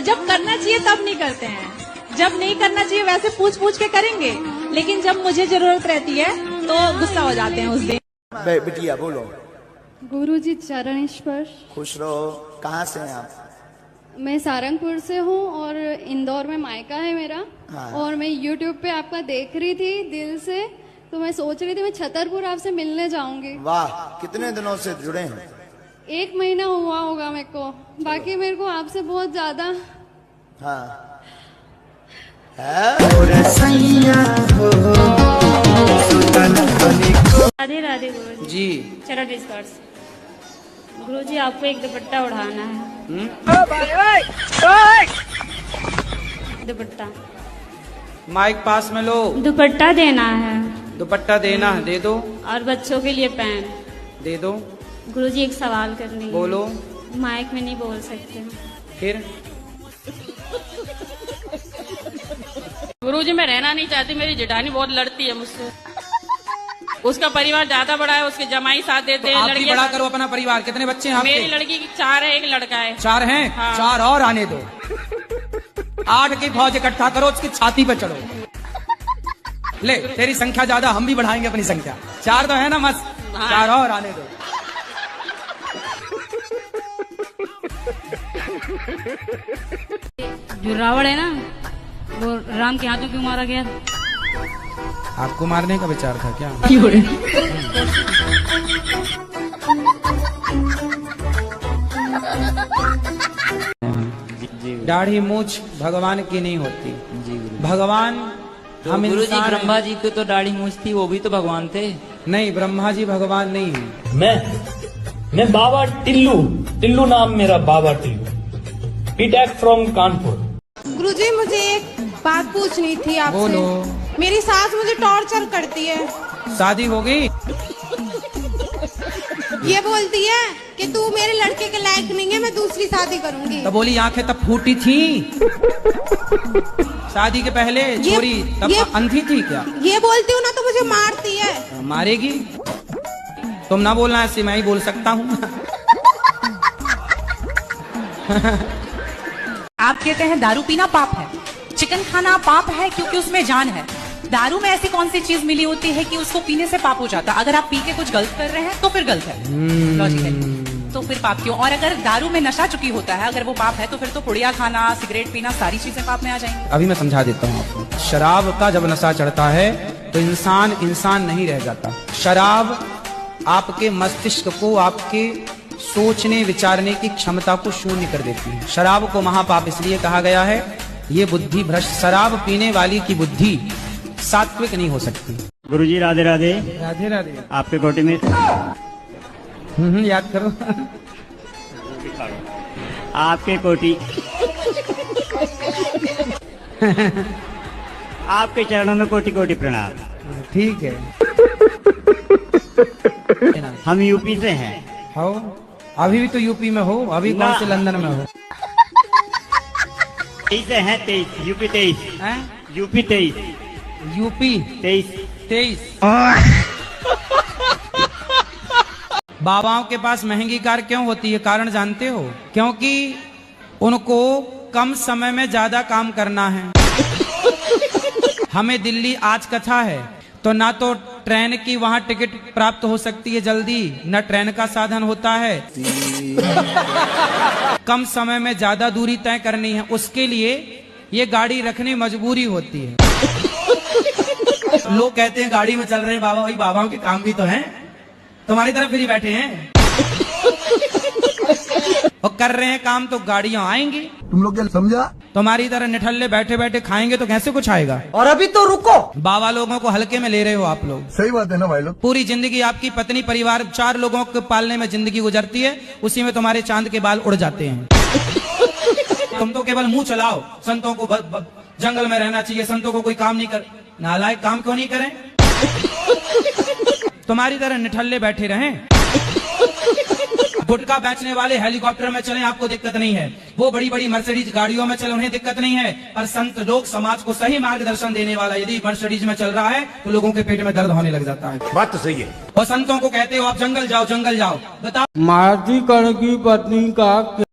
जब करना चाहिए तब नहीं करते हैं, जब नहीं करना चाहिए वैसे पूछ पूछ के करेंगे, लेकिन जब मुझे जरूरत रहती है तो गुस्सा हो जाते हैं उस दिन। बिटिया बोलो। गुरुजी चरण स्पर्श। खुश रहो। कहाँ से हैं आप? मैं सारंगपुर से हूँ और इंदौर में मायका है मेरा। हाँ। और मैं YouTube पे आपका देख रही थी दिल से, तो मैं सोच रही थी मैं छतरपुर आपसे मिलने जाऊंगी। वाह, कितने दिनों से जुड़े हैं? 1 महीना हुआ होगा मेरे को, बाकी मेरे को आपसे बहुत ज्यादा। हाँ राधे राधे गुरुजी जी। चरण स्पर्श। गुरुजी आपको एक दुपट्टा उड़ाना है। दुपट्टा माइक पास में लो। दुपट्टा देना है दुपट्टा देना है, दे दो। और बच्चों के लिए पैन दे दो। गुरुजी एक सवाल करनी है। बोलो। माइक में नहीं बोल सकते। फिर गुरुजी मैं रहना नहीं चाहती, मेरी जेठानी बहुत लड़ती है मुझसे। उसका परिवार ज्यादा बड़ा है, उसके जमाई साथ देते हैं। आप भी बड़ा करो अपना परिवार। कितने बच्चे हैं आपके? मेरी लड़की की 4 है, 1 लड़का है। 4 हैं? हाँ। 4 और आने दो। 8 की फौज इकट्ठा करो, उसकी छाती पे चढ़ो। ले, तेरी संख्या ज्यादा, हम भी बढ़ाएंगे अपनी संख्या। 4 तो है ना मस्त? हाँ। 4 और आने दो। जो रावण है ना, वो राम के हाथों क्यों मारा गया? आपको मारने का विचार था क्या? दाढ़ी मूछ भगवान की नहीं होती। भगवान तो हम गुरुजी इंसान ब्रह्मा जी को तो दाढ़ी मूछ थी, वो भी तो भगवान थे। नहीं, ब्रह्मा जी भगवान नहीं है। मैं बाबा टिल्लू नाम मेरा, बाबा टिल्लू, बीटेक फ्रॉम कानपुर। गुरुजी मुझे एक बात पूछनी थी आपसे। बोलो। मेरी सास मुझे टॉर्चर करती है। शादी हो गई? ये बोलती है कि तू मेरे लड़के के लायक नहीं है, मैं दूसरी शादी करूंगी। तब बोली आंखें तब फूटी थी? शादी के पहले छोरी तब अंधी थी क्या? ये बोलती हूँ ना तो मुझे मारती है। मारेगी? तुम ना बोलना ऐसे, मैं ही बोल सकता हूँ। आप कहते हैं दारू पीना पाप है, चिकन खाना पाप है क्योंकि उसमें जान है। दारू में ऐसी कौन सी चीज मिली होती है कि उसको पीने से पाप हो जाता? अगर आप पी के कुछ गलत कर रहे हैं तो फिर गलत है, लॉजिकली, तो फिर पाप क्यों? और अगर दारू में नशा चुकी होता है, अगर वो पाप है तो फिर तो पुड़िया खाना, सिगरेट पीना, सारी चीजें पाप में आ जाएंगी। अभी मैं समझा देता हूँ आपको। शराब का जब नशा चढ़ता है तो इंसान नहीं रह जाता। शराब आपके मस्तिष्क को, आपके सोचने विचारने की क्षमता को शून्य कर देती है। शराब को महापाप इसलिए कहा गया है, ये बुद्धि भ्रष्ट, शराब पीने वाली की बुद्धि सात्विक नहीं हो सकती। गुरुजी राधे राधे। राधे राधे। आपके कोटि में याद करो। आपके कोटि आपके चरणों में कोटि कोटि प्रणाम। ठीक है। हम यूपी से हैं। हो? अभी भी तो यूपी में हो? अभी कौन से लंदन में हो? 23 से हैं, 23 यूपी 23 हैं? UP 23 UP 23। बाबाओं के पास महंगी कार क्यों होती है? कारण जानते हो? क्योंकि उनको कम समय में ज्यादा काम करना है। हमें दिल्ली आज कथा है तो ना तो ट्रेन की वहां टिकट प्राप्त हो सकती है जल्दी, न ट्रेन का साधन होता है। कम समय में ज्यादा दूरी तय करनी है, उसके लिए ये गाड़ी रखनी मजबूरी होती है। लोग कहते हैं गाड़ी में चल रहे हैं बाबा, भाई बाबाओं के काम भी तो हैं, तुम्हारी तरफ फ्री बैठे हैं और कर रहे हैं काम, तो गाड़ियां आएंगी। तुम लोग क्या समझा? तुम्हारी तरह निठल्ले बैठे बैठे खाएंगे तो कैसे कुछ आएगा? और अभी तो रुको, बाबा लोगों को हल्के में ले रहे हो आप लोग। सही बात है ना भाई लोग। पूरी जिंदगी आपकी पत्नी परिवार 4 लोगों को पालने में जिंदगी गुजरती है, उसी में तुम्हारे चांद के बाल उड़ जाते हैं। तुम तो केवल मुंह चलाओ, संतों को जंगल में रहना चाहिए, संतों को कोई काम नहीं कर। नालायक काम क्यों नहीं करें? तुम्हारी तरह निठल्ले बैठे रहें। गुटखा बेचने वाले हेलीकॉप्टर में चलें, आपको दिक्कत नहीं है। वो बड़ी बड़ी मर्सिडीज गाड़ियों में चले, उन्हें दिक्कत नहीं है। पर संत लोग समाज को सही मार्गदर्शन देने वाला यदि मर्सिडीज में चल रहा है तो लोगों के पेट में दर्द होने लग जाता है। बात तो सही है। और संतों को कहते हो आप जंगल जाओ, जंगल जाओ। बताओ, मार्जी कर्ण की पत्नी का